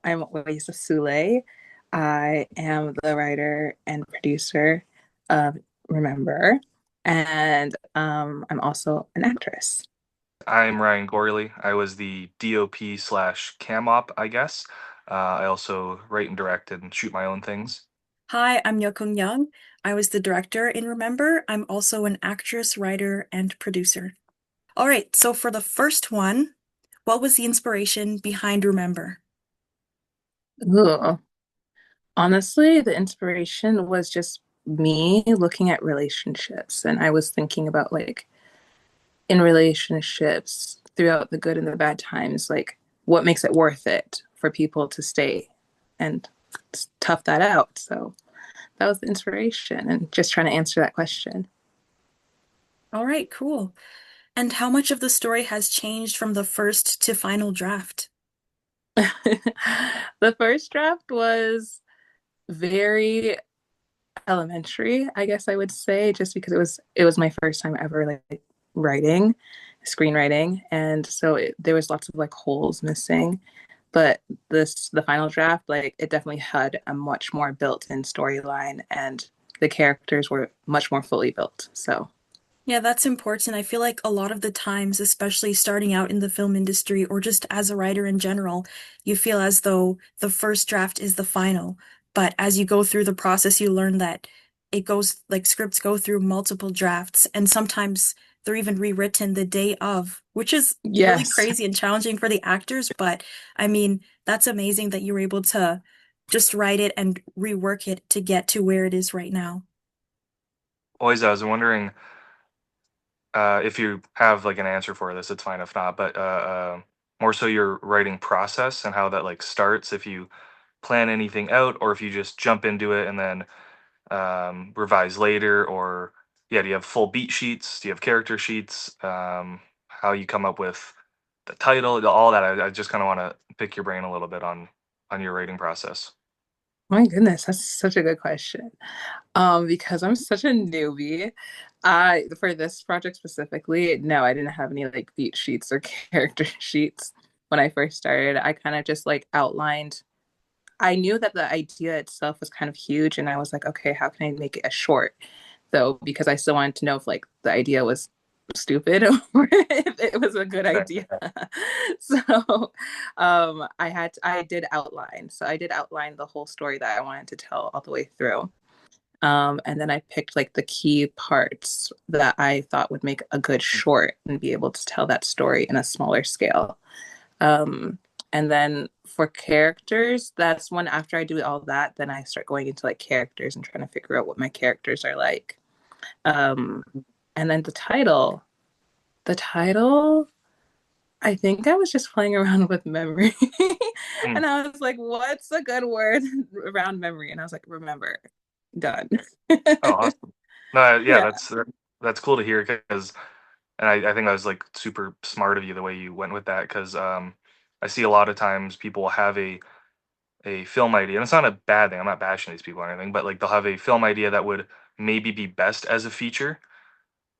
I'm Oiza Sule. I am the writer and producer of Remember, and I'm also an actress. I'm Ryan Gourley. I was the DOP slash cam op, I guess. I also write and direct and shoot my own things. Hi, I'm Nyakong. I was the director in Remember. I'm also an actress, writer, and producer. All right, so for the first one, what was the inspiration behind Remember? Ugh. Honestly, the inspiration was just me looking at relationships, and I was thinking about like in relationships throughout the good and the bad times, like what makes it worth it for people to stay and tough that out. So that was the inspiration and just trying to answer that question. All right, cool. And how much of the story has changed from the first to final draft? The first draft was very elementary, I guess I would say, just because it was my first time ever like writing, screenwriting, and so there was lots of like holes missing. But the final draft, like it definitely had a much more built-in storyline, and the characters were much more fully built. So Yeah, that's important. I feel like a lot of the times, especially starting out in the film industry or just as a writer in general, you feel as though the first draft is the final. But as you go through the process, you learn that it goes like scripts go through multiple drafts, and sometimes they're even rewritten the day of, which is really yes, crazy and challenging for the actors. But I mean, that's amazing that you were able to just write it and rework it to get to where it is right now. Always, I was wondering if you have like an answer for this. It's fine if not, but more so your writing process and how that like starts. If you plan anything out, or if you just jump into it and then revise later, or yeah, do you have full beat sheets? Do you have character sheets? How you come up with the title, all that. I just kind of want to pick your brain a little bit on your writing process. my goodness, that's such a good question. Because I'm such a newbie, I for this project specifically, no, I didn't have any like beat sheets or character sheets when I first started. I kind of just like outlined. I knew that the idea itself was kind of huge, and I was like, okay, how can I make it a short though? Because I still wanted to know if like the idea was stupid or if it was a good Okay. idea. So I did outline. So I did outline the whole story that I wanted to tell all the way through. And then I picked like the key parts that I thought would make a good short and be able to tell that story in a smaller scale. Um, and then for characters, that's when after I do all that, then I start going into like characters and trying to figure out what my characters are like. Um, and then the title, I think I was just playing around with memory. Mm. And I was like, what's a good word around memory? And I was like, remember, done. Oh, awesome. No, yeah, Yeah. that's cool to hear because, and I think that was like super smart of you the way you went with that because I see a lot of times people have a film idea, and it's not a bad thing. I'm not bashing these people or anything, but like they'll have a film idea that would maybe be best as a feature.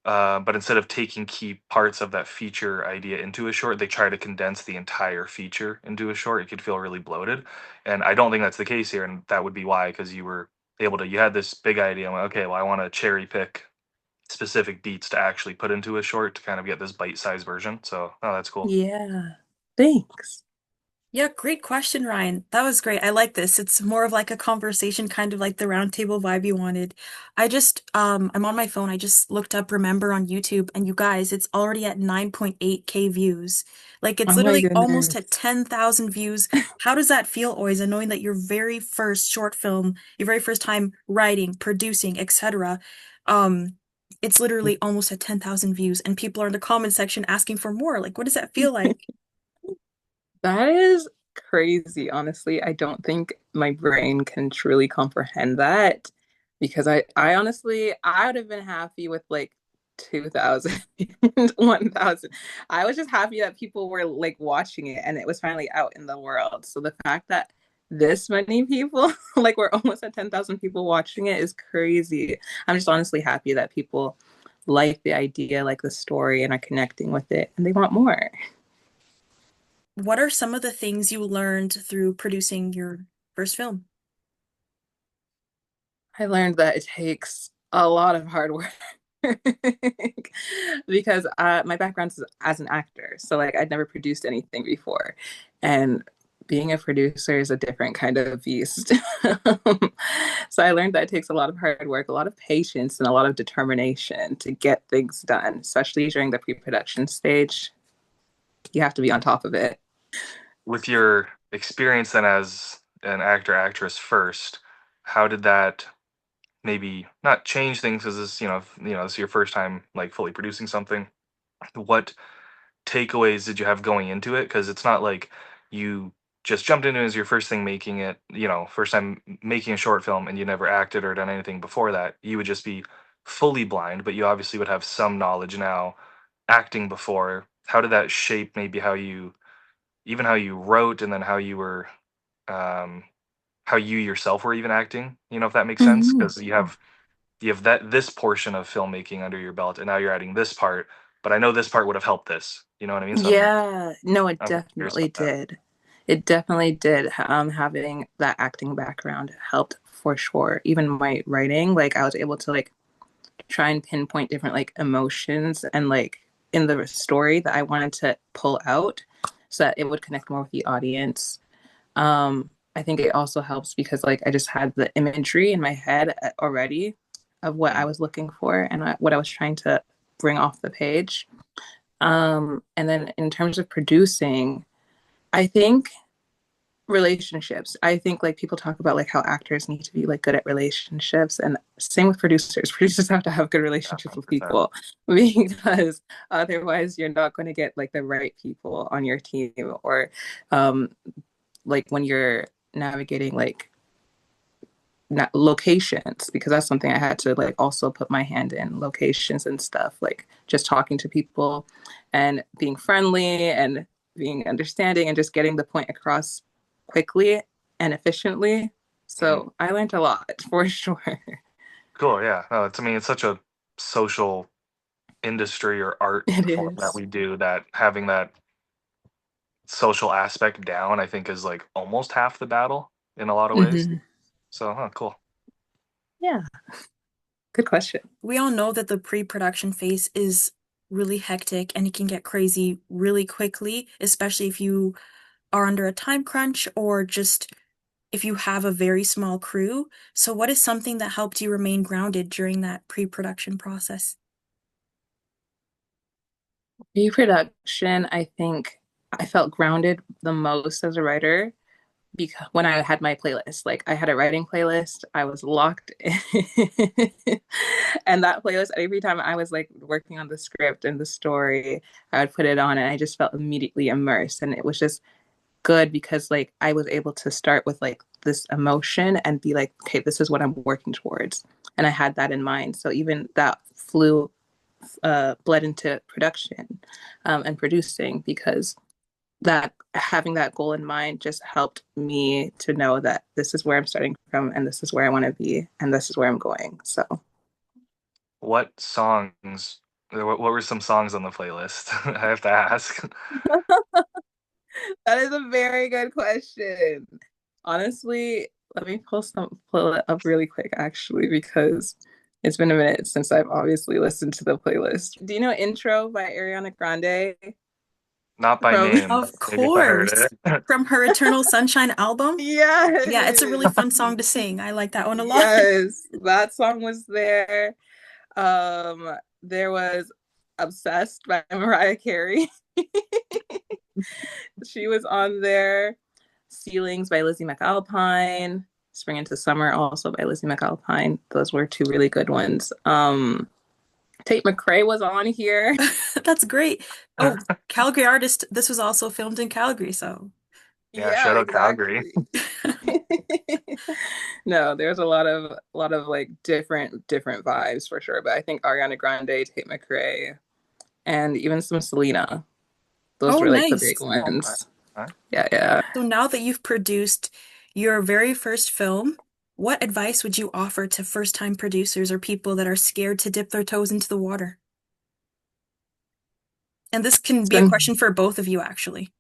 But instead of taking key parts of that feature idea into a short, they try to condense the entire feature into a short. It could feel really bloated, and I don't think that's the case here. And that would be why, because you were able to, you had this big idea. And went, okay, well, I want to cherry pick specific beats to actually put into a short to kind of get this bite-sized version. So, oh, that's cool. Yeah. Thanks. Yeah, great question, Ryan. That was great. I like this. It's more of like a conversation, kind of like the roundtable vibe you wanted. I'm on my phone. I just looked up Remember on YouTube, and you guys, it's already at 9.8K views. Like it's Oh my literally almost at goodness. 10,000 views. How does that feel, Oiza, knowing that your very first short film, your very first time writing, producing, etc., um, it's literally almost at 10,000 views, and people are in the comment section asking for more. Like, what does that feel like? That is crazy, honestly. I don't think my brain can truly comprehend that because I honestly, I would have been happy with like 2,000, 1,000. I was just happy that people were like watching it and it was finally out in the world. So the fact that this many people, like we're almost at 10,000 people watching it is crazy. I'm just honestly happy that people like the idea, like the story, and are connecting with it and they want more. What are some of the things you learned through producing your first film? I learned that it takes a lot of hard work because my background is as an actor. So like I'd never produced anything before. And being a producer is a different kind of beast. So I learned that it takes a lot of hard work, a lot of patience, and a lot of determination to get things done, especially during the pre-production stage. You have to be on top of it. With your experience then as an actor actress first, how did that maybe not change things because this, this is your first time like fully producing something. What takeaways did you have going into it? Because it's not like you just jumped into it as your first thing making it, first time making a short film and you never acted or done anything before that. You would just be fully blind, but you obviously would have some knowledge now acting before. How did that shape maybe even how you wrote and then how you were, um, how you yourself were even acting, if that makes sense? Mhm. Because you have that this portion of filmmaking under your belt and now you're adding this part, but I know this part would have helped this, you know what I mean? So Yeah, no, it I'm curious definitely about that. did. It definitely did. Having that acting background helped for sure. Even my writing, like I was able to like try and pinpoint different like emotions and like in the story that I wanted to pull out so that it would connect more with the audience. I think it also helps because like I just had the imagery in my head already of what I Mm. was looking for and what I was trying to bring off the page. And then in terms of producing, I think relationships. I think like people talk about like how actors need to be like good at relationships and same with producers. Producers have to have good Yeah, relationships with 100%. people because otherwise you're not going to get like the right people on your team or um like when you're navigating like locations because that's something I had to like also put my hand in locations and stuff like just talking to people and being friendly and being understanding and just getting the point across quickly and efficiently. Mhm. So I learned a lot for sure. Cool. Yeah. No, it's such a social industry or art It form that is. we do that having that social aspect down, I think is like almost half the battle in a lot of ways. Mm-hmm. So, cool. Yeah, good question. We all know that the pre-production phase is really hectic and it can get crazy really quickly, especially if you are under a time crunch or just if you have a very small crew. So, what is something that helped you remain grounded during that pre-production process? Pre-production, I think I felt grounded the most as a writer because when I had my playlist, like I had a writing playlist, I was locked in. And that playlist, every time I was like working on the script and the story, I would put it on and I just felt immediately immersed. And it was just good because like I was able to start with like this emotion and be like, okay, this is what I'm working towards. And I had that in mind. So even that flew bled into production and producing because that having that goal in mind just helped me to know that this is where I'm starting from and this is where I want to be and this is where I'm going. So What songs, what were some songs on the playlist? I have to ask. that is a very good question. Honestly, let me pull it up really quick actually because it's been a minute since I've obviously listened to the playlist. Do you know Intro by Ariana Grande Not by from name, but Of maybe if I heard course. it. From her Eternal Sunshine album. Yeah, it's a really Yes. fun song to sing. I like that one a lot. Yes, that song was there. There was Obsessed by Mariah Carey. She was on there. Ceilings by Lizzie McAlpine. Spring into Summer also by Lizzie McAlpine. Those were two really good ones. Tate McRae was on here. That's great. Oh, Calgary Artist. This was also filmed in Calgary, so. Yeah, Yeah, shout out Calgary. exactly. No, there's a lot of like different vibes for sure. But I think Ariana Grande, Tate McRae, and even some Selena. Those Oh, were like the big nice. Okay. ones. All right. Yeah, yeah. So now that you've produced your very first film, what advice would you offer to first-time producers or people that are scared to dip their toes into the water? And this can It's be a been question for both of you, actually.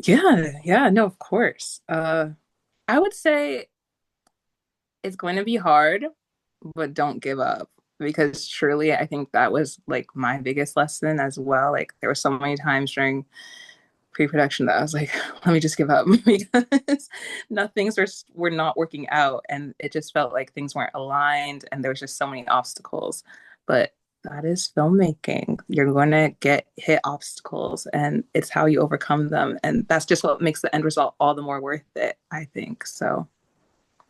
Yeah, yeah, no, of course. I would say it's going to be hard, but don't give up because truly I think that was like my biggest lesson as well. Like there were so many times during pre-production that I was like, let me just give up because things were not working out and it just felt like things weren't aligned and there was just so many obstacles. But that is filmmaking. You're going to get hit obstacles and it's how you overcome them. And that's just what makes the end result all the more worth it, I think. So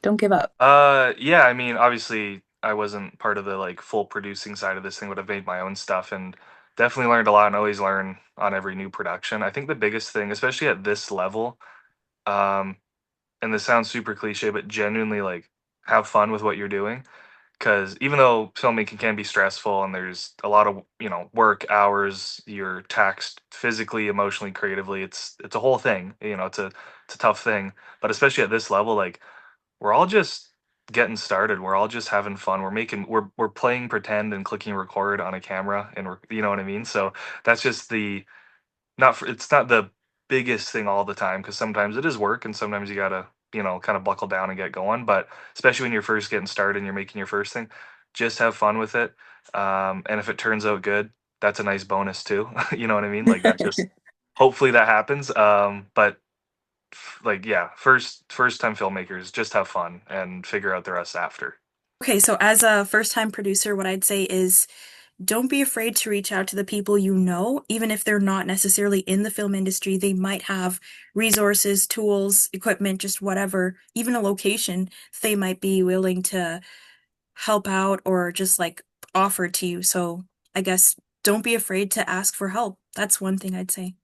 don't give up. Yeah, I mean, obviously, I wasn't part of the like full producing side of this thing, would have made my own stuff and definitely learned a lot and always learn on every new production. I think the biggest thing, especially at this level, um, and this sounds super cliche, but genuinely like have fun with what you're doing. Because even though filmmaking can be stressful and there's a lot of work hours, you're taxed physically, emotionally, creatively. It's a whole thing. It's a tough thing. But especially at this level, like we're all just getting started. We're all just having fun. We're playing pretend and clicking record on a camera, and you know what I mean. So that's just the not for, it's not the biggest thing all the time because sometimes it is work and sometimes you gotta kind of buckle down and get going. But especially when you're first getting started and you're making your first thing, just have fun with it. And if it turns out good, that's a nice bonus too. You know what I mean? Like that's just hopefully that happens. But like yeah, first time filmmakers just have fun and figure out the rest after. Okay, so as a first-time producer, what I'd say is don't be afraid to reach out to the people you know, even if they're not necessarily in the film industry. They might have resources, tools, equipment, just whatever, even a location they might be willing to help out or just like offer to you. So I guess don't be afraid to ask for help. That's one thing I'd say.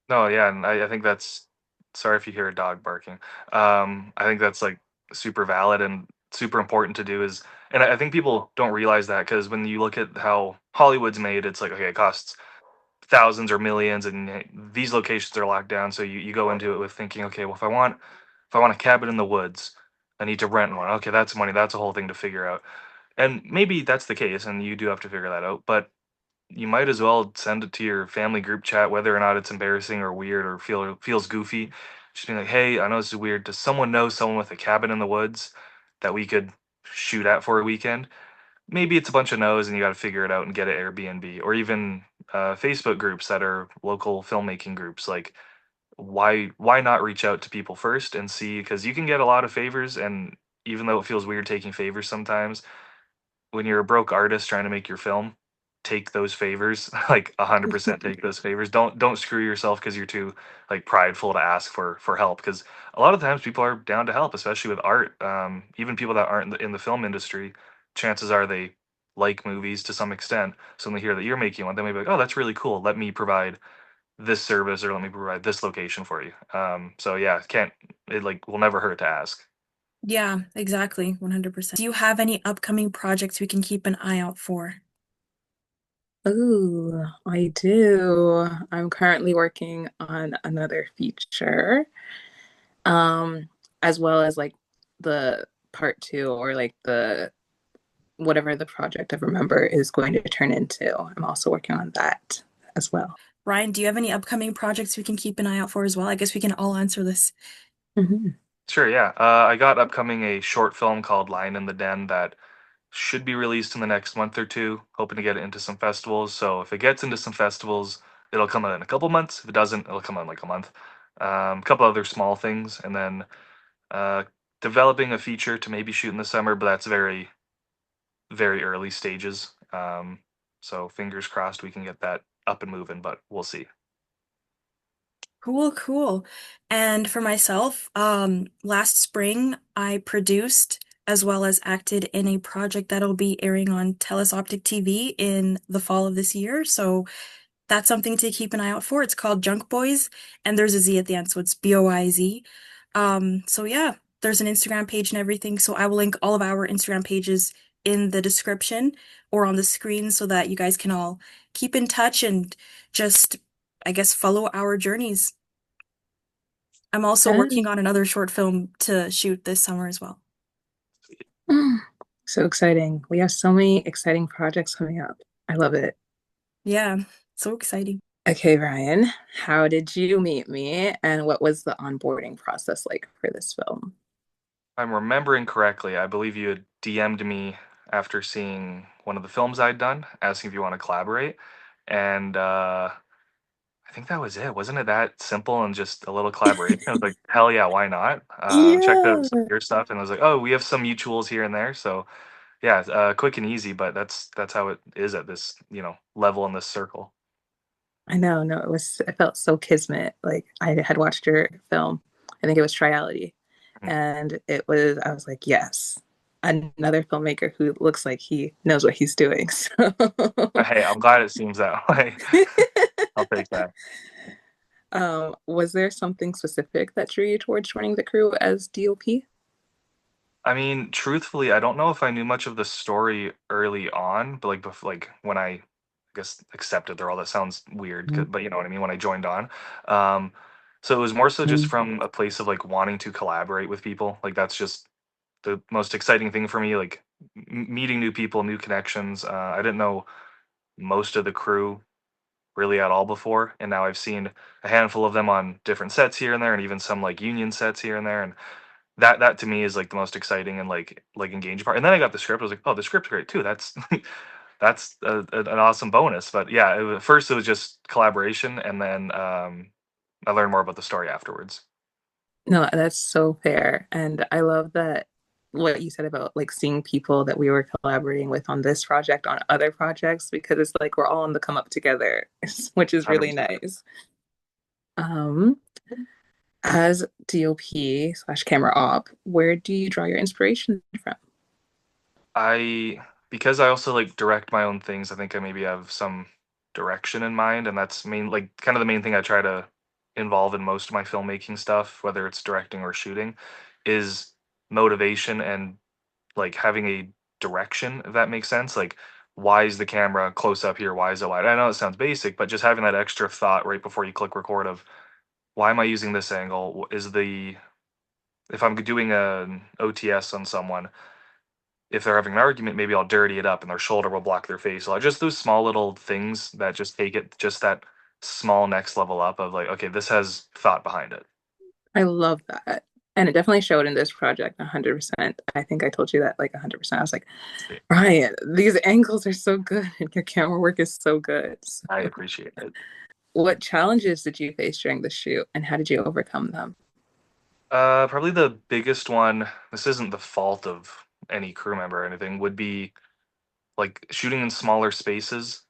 No, yeah, and I think that's sorry if you hear a dog barking. I think that's like super valid and super important to do is, and I think people don't realize that because when you look at how Hollywood's made, it's like okay, it costs thousands or millions, and these locations are locked down. So you go into it with thinking, okay, well if I want a cabin in the woods, I need to rent one. Okay, that's money. That's a whole thing to figure out, and maybe that's the case, and you do have to figure that out, but you might as well send it to your family group chat, whether or not it's embarrassing or weird or feels goofy. Just being like, "Hey, I know this is weird. Does someone know someone with a cabin in the woods that we could shoot at for a weekend?" Maybe it's a bunch of no's, and you got to figure it out and get an Airbnb, or even Facebook groups that are local filmmaking groups. Like, why not reach out to people first and see? Because you can get a lot of favors, and even though it feels weird taking favors sometimes, when you're a broke artist trying to make your film, take those favors, like 100% take those favors. Don't screw yourself because you're too like prideful to ask for help. Because a lot of times people are down to help, especially with art. Even people that aren't in the film industry, chances are they like movies to some extent. So when they hear that you're making one, they may be like, "Oh, that's really cool. Let me provide this service or let me provide this location for you." So yeah, can't it like will never hurt to ask. Yeah, exactly. 100%. Do you have any upcoming projects we can keep an eye out for? Ooh, I do. I'm currently working on another feature, um, as well as like the part two or like the whatever the project of Remember is going to turn into. I'm also working on that as well. Ryan, do you have any upcoming projects we can keep an eye out for as well? I guess we can all answer this. Mhm. Sure, yeah. I got upcoming a short film called Lion in the Den that should be released in the next month or two. Hoping to get it into some festivals. So if it gets into some festivals, it'll come out in a couple months. If it doesn't, it'll come out in like a month. A couple other small things, and then uh, developing a feature to maybe shoot in the summer, but that's very, very early stages. So fingers crossed we can get that up and moving, but we'll see. Cool, cool. And for myself, last spring I produced as well as acted in a project that'll be airing on Telus Optic TV in the fall of this year. So that's something to keep an eye out for. It's called Junk Boys, and there's a Z at the end, so it's Boiz. So yeah, there's an Instagram page and everything. So I will link all of our Instagram pages in the description or on the screen so that you guys can all keep in touch and just, I guess, follow our journeys. I'm also working on another short film to shoot this summer as well. So exciting. We have so many exciting projects coming up. I love it. Yeah, so exciting. Okay, Ryan, how did you meet me and what was the onboarding process like for this film? I'm remembering correctly, I believe you had DM'd me after seeing one of the films I'd done, asking if you want to collaborate. And I think that was it. Wasn't it that simple and just a little collaboration? I was like, hell yeah, why not? Checked out Yeah. some of your stuff and I was like, oh, we have some mutuals here and there. So yeah, quick and easy, but that's how it is at this, level in this circle. I know, no, it felt so kismet. Like I had watched your film, I think it was Triality, Mhm. and I was like, yes, another filmmaker who looks like he knows what he's doing. So, Hey, I'm glad it seems that way. I'll take that. was there something specific that drew you towards joining the crew as DOP? I mean, truthfully, I don't know if I knew much of the story early on, but like when I guess accepted the role, that sounds weird, but you know what I mean, when I joined on. Um, so it was more so just from a place of like wanting to collaborate with people. Like that's just the most exciting thing for me, like meeting new people, new connections. I didn't know most of the crew really at all before, and now I've seen a handful of them on different sets here and there, and even some like union sets here and there, and that to me is like the most exciting and like engaging part. And then I got the script. I was like, oh, the script's great too. That's that's an awesome bonus. But yeah, first it was just collaboration, and then I learned more about the story afterwards. No, that's so fair. And I love that what you said about like seeing people that we were collaborating with on this project on other projects because it's like we're all on the come up together, which is really 100%. nice. Um, as DOP slash camera op, where do you draw your inspiration from? I because I also like direct my own things. I think I maybe have some direction in mind, and that's like kind of the main thing I try to involve in most of my filmmaking stuff, whether it's directing or shooting, is motivation and like having a direction, if that makes sense. Like, why is the camera close up here? Why is it wide? I know it sounds basic, but just having that extra thought right before you click record of why am I using this angle? Is the if I'm doing an OTS on someone, if they're having an argument, maybe I'll dirty it up and their shoulder will block their face. So just those small little things that just take it just that small next level up of like, okay, this has thought behind it. I love that. And it definitely showed in this project 100%. I think I told you that like 100%. I was like, Ryan, these angles are so good and your camera work is so good. I So, appreciate it. what challenges did you face during the shoot and how did you overcome them? Probably the biggest one, this isn't the fault of any crew member or anything, would be like shooting in smaller spaces,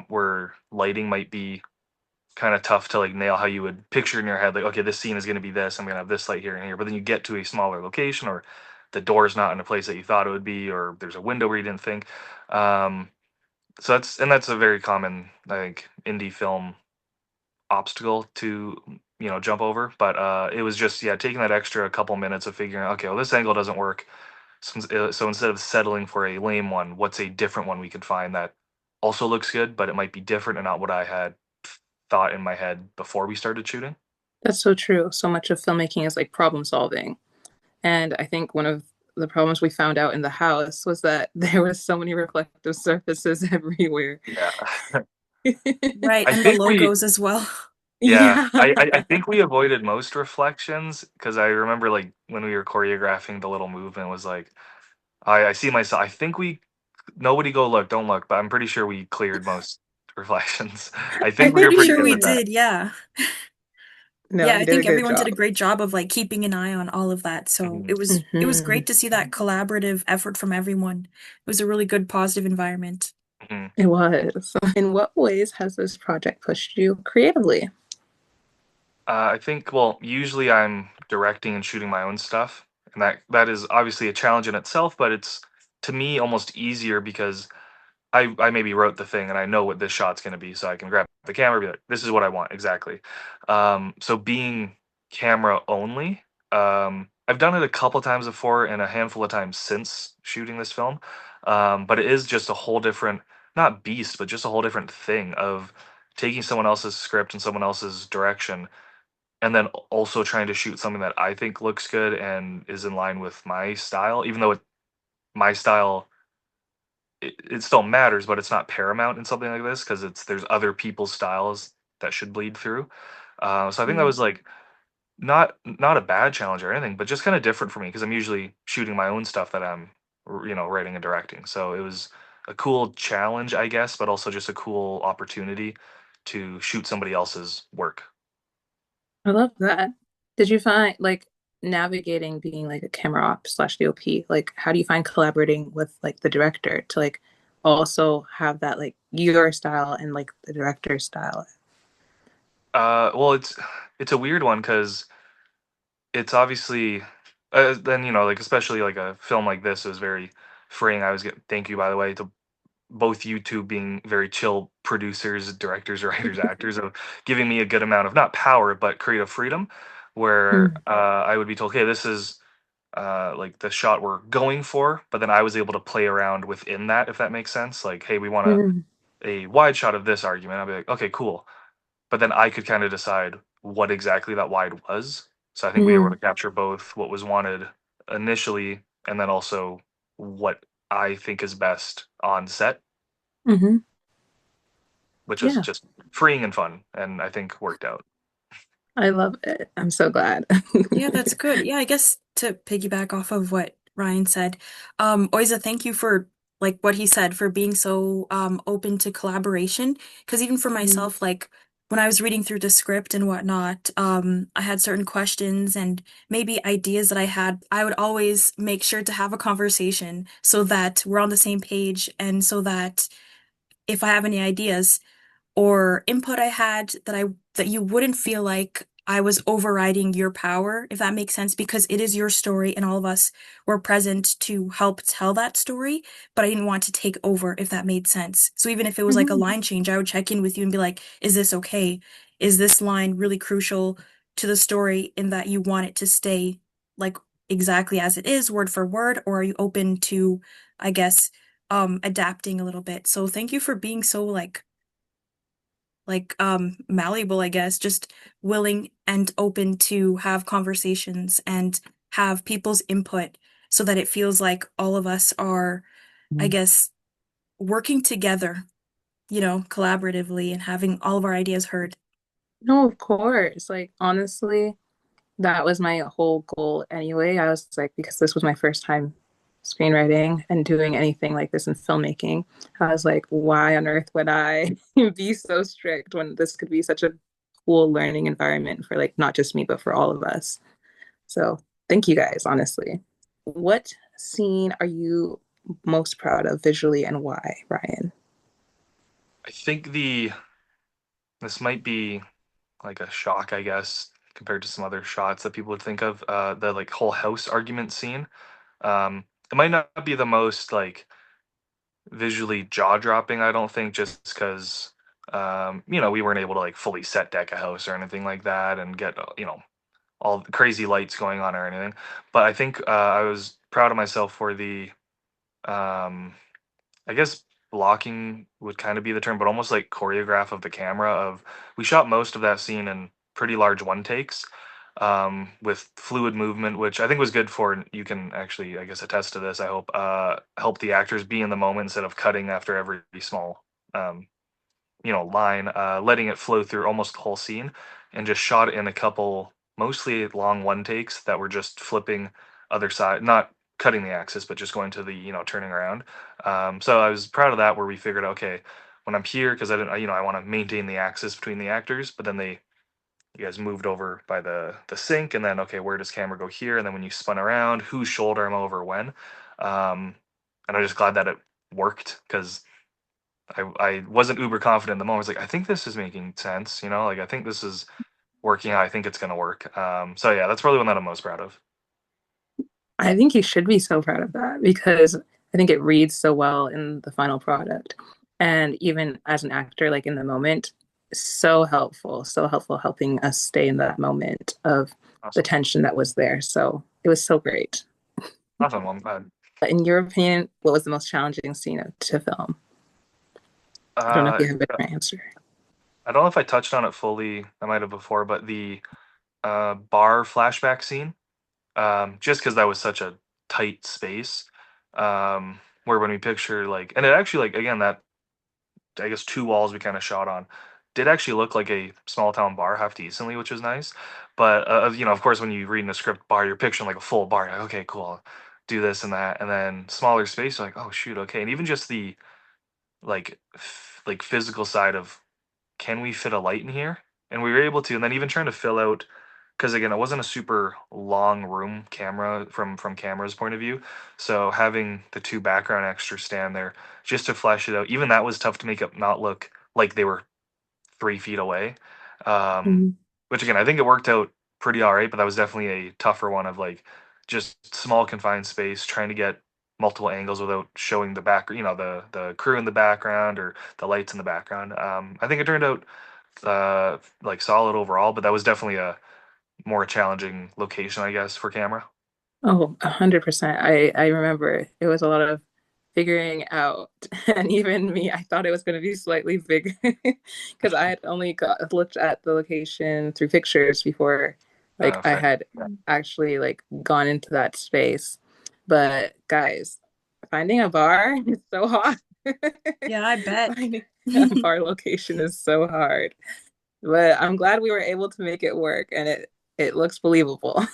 where lighting might be kind of tough to like nail how you would picture in your head, like, okay, this scene is going to be this, I'm going to have this light here and here. But then you get to a smaller location, or the door's not in a place that you thought it would be, or there's a window where you didn't think. Um, that's a very common, I think, indie film obstacle to jump over. But it was just, yeah, taking that extra couple minutes of figuring out, okay, well, this angle doesn't work. So instead of settling for a lame one, what's a different one we could find that also looks good, but it might be different and not what I had thought in my head before we started shooting. That's so true. So much of filmmaking is like problem solving. And I think one of the problems we found out in the house was that there was so many reflective surfaces everywhere. Yeah. Right, I and the think we logos as well. yeah, Yeah. I think we avoided most reflections because I remember like when we were choreographing the little movement was like I see myself. I think we nobody go look, don't look, but I'm pretty sure we cleared most reflections. I I think we think were Pretty we pretty sure good we with did. that. did, yeah. No, Yeah, you I did a think good everyone did job. a great job of like keeping an eye on all of that. So Mhm. it was Hmm. great to see that collaborative effort from everyone. It was a really good positive environment. Mhm. It was. In what ways has this project pushed you creatively? I think, well, usually I'm directing and shooting my own stuff, and that is obviously a challenge in itself, but it's to me almost easier because I maybe wrote the thing and I know what this shot's going to be, so I can grab the camera and be like, this is what I want exactly. So being camera only, I've done it a couple times before and a handful of times since shooting this film, but it is just a whole different, not beast, but just a whole different thing of taking someone else's script and someone else's direction and then also trying to shoot something that I think looks good and is in line with my style, even though my style it still matters, but it's not paramount in something like this because there's other people's styles that should bleed through. So I think that Mm. was like not a bad challenge or anything, but just kind of different for me because I'm usually shooting my own stuff that I'm writing and directing. So it was a cool challenge, I guess, but also just a cool opportunity to shoot somebody else's work. I love that. Did you find like navigating being like a camera op slash DOP, like how do you find collaborating with like the director to like also have that like your style and like the director's style? Well, it's a weird one because it's obviously then like especially like a film like this was very freeing. I was get thank you by the way to both you two being very chill producers, directors, writers, actors of giving me a good amount of not power but creative freedom, where Mm, I would be told, okay, this is like the shot we're going for, but then I was able to play around within that, if that makes sense. Like, hey, we want mm, a wide shot of this argument. I'll be like, okay, cool. But then I could kind of decide what exactly that wide was. So I think we were able mm, to capture both what was wanted initially and then also what I think is best on set, hmm. which was Yeah, just freeing and fun, and I think worked out. I love it. I'm so glad. Yeah, that's good. Yeah, I guess to piggyback off of what Ryan said, Oiza, thank you for like what he said for being so open to collaboration. Because even for Mm, myself, like when I was reading through the script and whatnot, I had certain questions and maybe ideas that I had. I would always make sure to have a conversation so that we're on the same page and so that if I have any ideas or input I had that you wouldn't feel like I was overriding your power, if that makes sense, because it is your story and all of us were present to help tell that story, but I didn't want to take over, if that made sense. So even if it was like a mhm, line change, I would check in with you and be like, is this okay? Is this line really crucial to the story in that you want it to stay like exactly as it is, word for word, or are you open to, I guess, adapting a little bit? So thank you for being so malleable, I guess, just willing and open to have conversations and have people's input so that it feels like all of us are, I mhm. guess, working together, collaboratively and having all of our ideas heard. No, of course. Like honestly, that was my whole goal anyway. I was like, because this was my first time screenwriting and doing anything like this in filmmaking, I was like, why on earth would I be so strict when this could be such a cool learning environment for like not just me, but for all of us. So thank you guys, honestly. What scene are you most proud of visually and why, Ryan? I think the this might be like a shock, I guess, compared to some other shots that people would think of. The like whole house argument scene. It might not be the most like visually jaw dropping, I don't think, just because we weren't able to like fully set deck a house or anything like that and get all the crazy lights going on or anything. But I think I was proud of myself for the um I guess blocking would kind of be the term, but almost like choreograph of the camera of we shot most of that scene in pretty large one takes with fluid movement, which I think was good for you can actually, I guess, attest to this. I hope help the actors be in the moment instead of cutting after every small um, line, letting it flow through almost the whole scene, and just shot it in a couple mostly long one takes that were just flipping other side, not cutting the axis, but just going to the turning around. So I was proud of that, where we figured, okay, when I'm here, because I didn't, I want to maintain the axis between the actors, but then you guys moved over by the sink, and then okay, where does camera go here? And then when you spun around, whose shoulder I'm over when? And I'm just glad that it worked because I wasn't uber confident in the moment. I was like, I think this is making sense, like I think this is working how I think it's gonna work. So yeah, that's probably one that I'm most proud of. I think you should be so proud of that because I think it reads so well in the final product. And even as an actor, like in the moment, so helpful helping us stay in that moment of the Awesome, tension that was there. So it was so great. awesome. Well, I'm glad. But in your opinion, what was the most challenging scene to film? I don't know if Uh, you have a different answer. I don't know if I touched on it fully. I might have before, but the bar flashback scene, just because that was such a tight space, where when we picture like, and it actually like again that I guess two walls we kind of shot on. did actually look like a small town bar half decently, which was nice. But of course, when you read in a script bar, you're picturing like a full bar. You're like, okay, cool, I'll do this and that, and then smaller space. You're like, oh shoot, okay, and even just the like physical side of, can we fit a light in here? And we were able to, and then even trying to fill out, because again, it wasn't a super long room camera from camera's point of view. So having the two background extras stand there just to flesh it out, even that was tough to make it not look like they were 3 feet away. Um, Mhm. which again, I think it worked out pretty all right, but that was definitely a tougher one of like just small confined space, trying to get multiple angles without showing the back, the crew in the background or the lights in the background. I think it turned out like solid overall, but that was definitely a more challenging location, I guess, for camera. Oh, 100%. I remember it was a lot of figuring out, and even me, I thought it was going to be slightly bigger because I had only looked at the location through pictures before, like I Fair. had actually like gone into that space. But guys, finding a bar is so hard. Yeah, I bet. Finding a bar location is so hard. But I'm glad we were able to make it work, and it looks believable.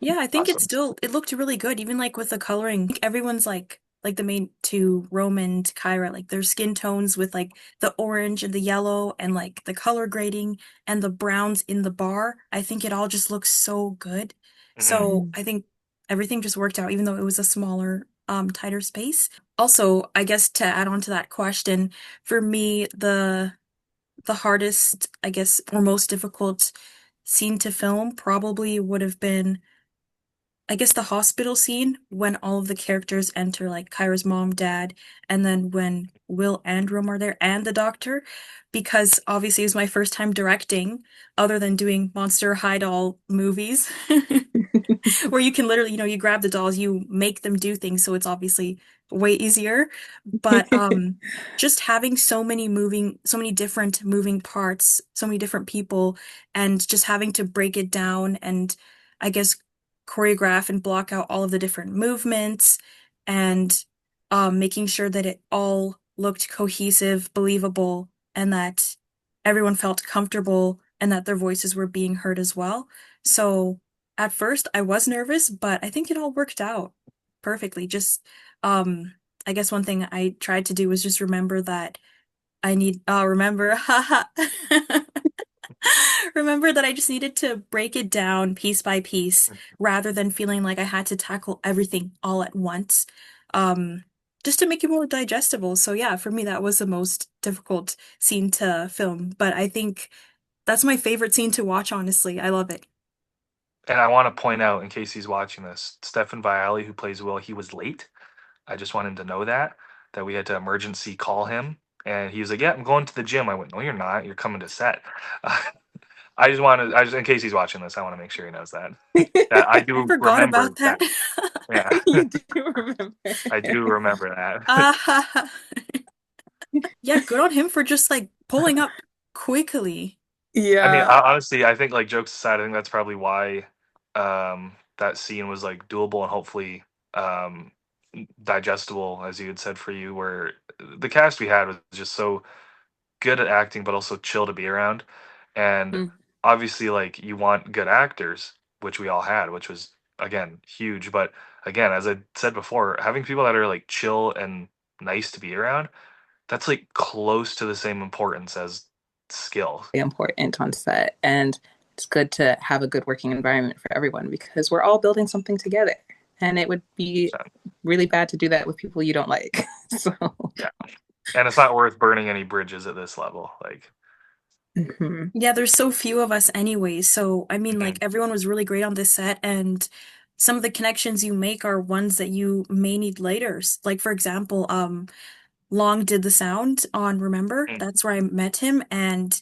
Yeah, I think Awesome. it looked really good, even like with the coloring. I think everyone's like the main two, Rome and Kyra, like their skin tones with like the orange and the yellow and like the color grading and the browns in the bar. I think it all just looks so good. Hmm. So I think everything just worked out, even though it was a smaller, tighter space. Also, I guess to add on to that question, for me, the hardest, I guess, or most difficult scene to film probably would have been, I guess, the hospital scene when all of the characters enter, like Kyra's mom, dad, and then when Will and Rome are there and the doctor, because obviously it was my first time directing, other than doing Monster High doll movies. Where you can literally, you grab the dolls, you make them do things, so it's obviously way easier. But just having so many different moving parts, so many different people, and just having to break it down and I guess choreograph and block out all of the different movements and making sure that it all looked cohesive, believable, and that everyone felt comfortable and that their voices were being heard as well. So at first, I was nervous, but I think it all worked out perfectly. Just, I guess one thing I tried to do was just remember that haha, remember that I just needed to break it down piece by piece rather than feeling like I had to tackle everything all at once, um, just to make it more digestible. So yeah, for me, that was the most difficult scene to film, but I think that's my favorite scene to watch, honestly. I love it. And I want to point out, in case he's watching this, Stefan Viali, who plays Will, he was late. I just want him to know that we had to emergency call him, and he was like, "Yeah, I'm going to the gym." I went, "No, you're not. You're coming to set." I just in case he's watching this, I want to make sure he knows that. That I I do forgot remember about that. that. Yeah, You do remember. I do remember that. Ah, yeah, good on him for just like pulling up quickly. I mean, Yeah. honestly, I think like jokes aside, I think that's probably why that scene was like doable and hopefully um, digestible, as you had said for you, where the cast we had was just so good at acting, but also chill to be around. And Mm. obviously, like you want good actors, which we all had, which was again huge. But again, as I said before, having people that are like chill and nice to be around, that's like close to the same importance as skill. Important on set. And it's good to have a good working environment for everyone because we're all building something together. And it would be really bad to do that with people you don't like. So, Yeah. And it's not worth burning any bridges at this level. Like, mhm. Yeah, there's so few of us anyway. So, I mean, like mhm, everyone was really great on this set, and some of the connections you make are ones that you may need later. Like, for example, Long did the sound on Remember. mm, That's where I met him, and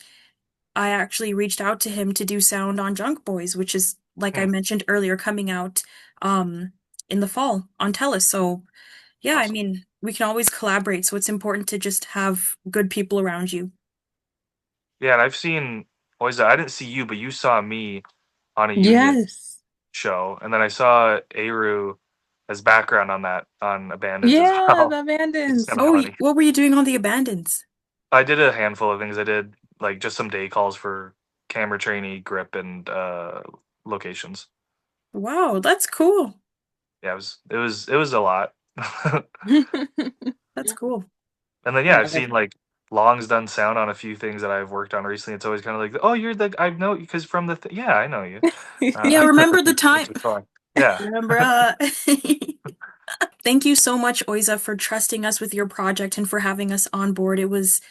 I actually reached out to him to do sound on Junk Boys, which is, like I mm, mentioned earlier, coming out um in the fall on Telus. So, yeah, I awesome. mean, we can always collaborate, so it's important to just have good people around you. Yeah, and I've seen Oiza. I didn't see you, but you saw me on a union Yes. show, and then I saw Aru as background on that on Abandons as Yeah, well. the It's abandons. kind of Oh, funny. what were you doing on the Abandons? I did a handful of things. I did like just some day calls for camera trainee, grip, and locations. Wow, that's cool. Yeah, it was a lot. That's cool. And then yeah, Yeah, I've seen like Long's done sound on a few things that I've worked on recently. It's always kind of like, oh, you're the I know you because from the yeah, I know you. Yeah, remember Which the is time. fun. Yeah. Remember, thank you so much, Oiza, for trusting us with your project and for having us on board. It was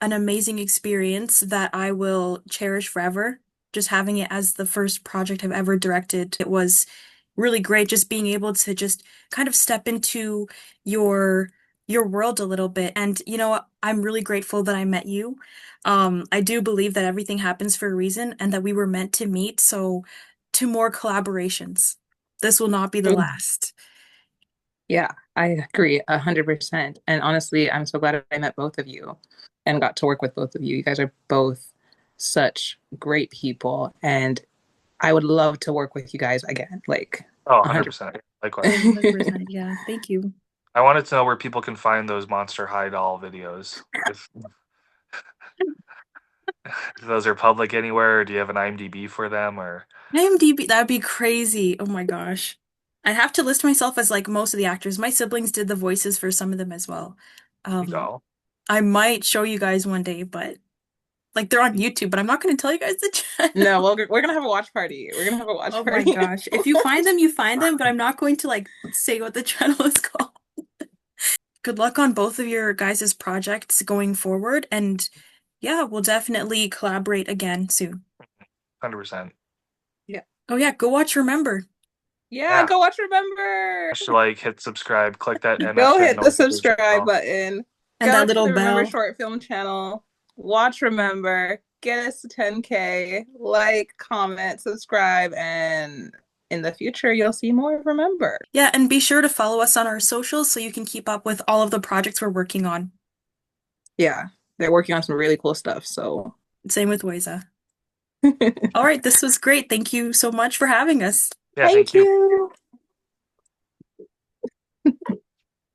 an amazing experience that I will cherish forever. Just having it as the first project I've ever directed. It was really great just being able to just kind of step into your your world a little bit. And you know, I'm really grateful that I met you. I do believe that everything happens for a reason and that we were meant to meet. So to more collaborations. This will not be the last. yeah, I agree 100%. And honestly, I'm so glad I met both of you and got to work with both of you. You guys are both such great people, and I would love to work with you guys again, like Oh, 100%. 100%. Likewise. 100%. Yeah, thank you. I wanted to know where people can find those Monster High doll videos. If those are public anywhere, or do you have an IMDb for them, or IMDb, that'd be crazy. Oh my gosh. I'd have to list myself as like most of the actors. My siblings did the voices for some of them as well. you Um, go? I might show you guys one day, but like they're on YouTube, but I'm not going to tell you guys the channel. No, we're gonna have a watch party. We're gonna have a watch Oh my party. gosh. If you find them, you find them, but I'm not going to like say what the channel is called. Good luck on both of your guys' projects going forward. And yeah, we'll definitely collaborate again soon. 100%. Yeah. Oh yeah, go watch Remember. Yeah, Yeah. go watch Remember. Just like hit subscribe, click that Go MFN hit the notification subscribe bell. button. And Go that to little the Remember bell. Short Film channel. Watch Remember. Get us to 10K. Like, comment, subscribe, and in the future, you'll see more of Remember. Yeah, and be sure to follow us on our socials so you can keep up with all of the projects we're working on. Yeah, they're working on some really cool stuff. So, Same with Oiza. All right, this was great. Thank you so much for having us. Yeah, thank thank you. you.